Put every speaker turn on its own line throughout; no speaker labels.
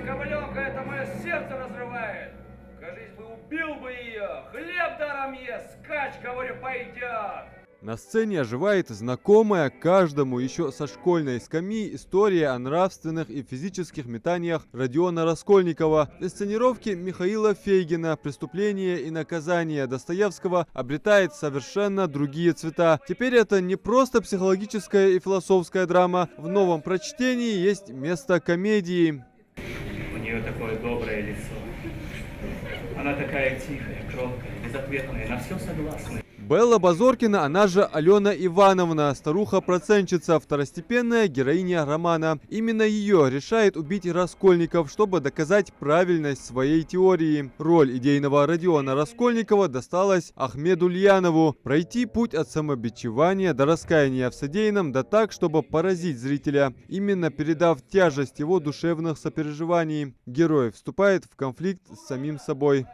кобыленка, это мое сердце разрывает. Кажись бы, убил бы ее. Хлеб даром ест, скач, говорю, пойдет.
На сцене оживает знакомая каждому еще со школьной скамьи история о нравственных и физических метаниях Родиона Раскольникова. В инсценировке Михаила Фейгина «Преступление и наказание» Достоевского обретает совершенно другие цвета. Теперь это не просто психологическая и философская драма. В новом прочтении есть место комедии.
У нее такое доброе лицо. Она такая тихая, кроткая, безответная, на все согласна.
Белла Базоркина, она же Алена Ивановна, старуха-процентщица, второстепенная героиня романа. Именно ее решает убить Раскольников, чтобы доказать правильность своей теории. Роль идейного Родиона Раскольникова досталась Ахмеду Ульянову. Пройти путь от самобичевания до раскаяния в содеянном, да так, чтобы поразить зрителя, именно передав тяжесть его душевных сопереживаний. Герой вступает в конфликт с самим собой.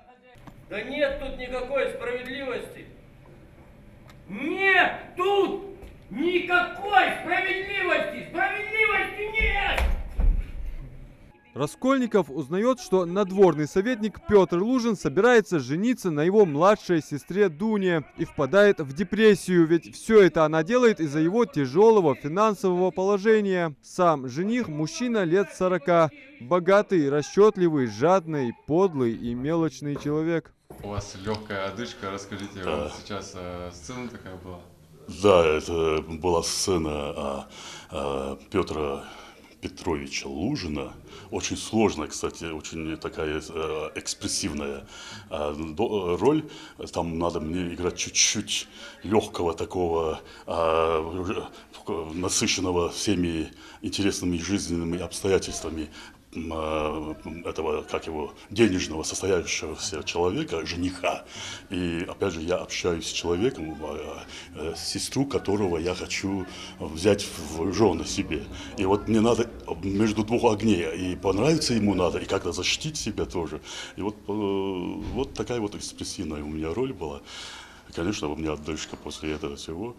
Да нет тут никакой справедливости. Нет тут никакой справедливости! Справедливости нет!
Раскольников узнает, что надворный советник Петр Лужин собирается жениться на его младшей сестре Дуне и впадает в депрессию, ведь все это она делает из-за его тяжелого финансового положения. Сам жених мужчина лет 40, богатый, расчетливый, жадный, подлый и мелочный человек.
У вас легкая одышка, расскажите,
Да.
вот сейчас сцена такая была?
Да, это была сцена Петра Петровича Лужина. Очень сложная, кстати, очень такая экспрессивная роль. Там надо мне играть чуть-чуть легкого такого, насыщенного всеми интересными жизненными обстоятельствами этого, как его, денежного состоявшегося человека, жениха. И опять же я общаюсь с человеком, сестру которого я хочу взять в жены себе. И вот мне надо между двух огней, и понравиться ему надо, и как-то защитить себя тоже. И вот такая вот экспрессивная у меня роль была. И, конечно, у меня отдышка после этого всего.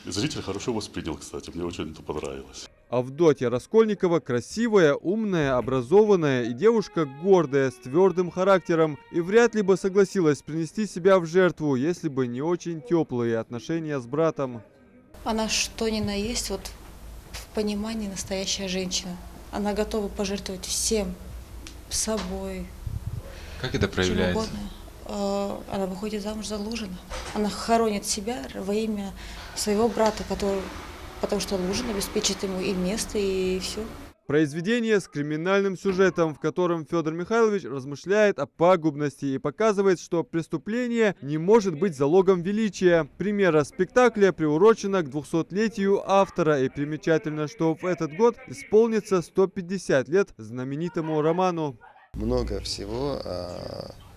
И зритель хорошо воспринял, кстати, мне очень это понравилось.
Авдотья Раскольникова красивая, умная, образованная и девушка гордая, с твердым характером, и вряд ли бы согласилась принести себя в жертву, если бы не очень теплые отношения с братом.
Она что ни на есть, вот в понимании настоящая женщина. Она готова пожертвовать всем, собой.
Как это
чем
проявляется?
угодно. Она выходит замуж за Лужина. Она хоронит себя во имя своего брата, потому что Лужин обеспечит ему и место, и все.
Произведение с криминальным сюжетом, в котором Федор Михайлович размышляет о пагубности и показывает, что преступление не может быть залогом величия. Премьера спектакля приурочена к 200-летию автора, и примечательно, что в этот год исполнится 150 лет знаменитому роману.
Много всего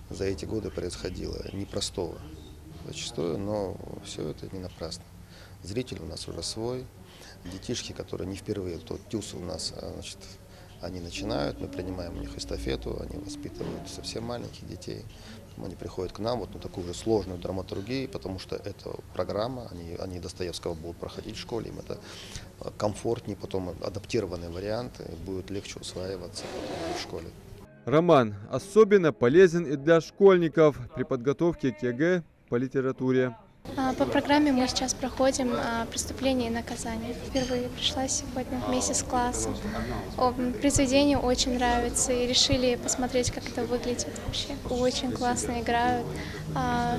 за эти годы происходило непростого зачастую, но все это не напрасно. Зритель у нас уже свой, детишки, которые не впервые, тот ТЮЗ у нас, значит, они начинают, мы принимаем у них эстафету, они воспитывают совсем маленьких детей, они приходят к нам вот на такую же сложную драматургию, потому что это программа, они Достоевского будут проходить в школе, им это комфортнее, потом адаптированные варианты, будет легче усваиваться потом в школе.
Роман особенно полезен и для школьников при подготовке к ЕГЭ по литературе.
По программе мы сейчас проходим «Преступление и наказание». Впервые пришла сегодня вместе с классом. Произведение очень нравится и решили посмотреть, как это выглядит вообще. Очень классно играют.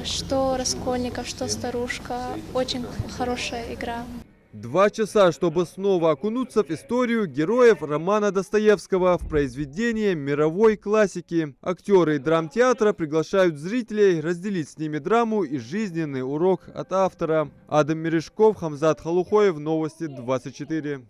Что Раскольников, что старушка. Очень хорошая игра.
2 часа, чтобы снова окунуться в историю героев романа Достоевского в произведение мировой классики. Актеры драмтеатра приглашают зрителей разделить с ними драму и жизненный урок от автора. Адам Мережков, Хамзат Халухоев, Новости 24.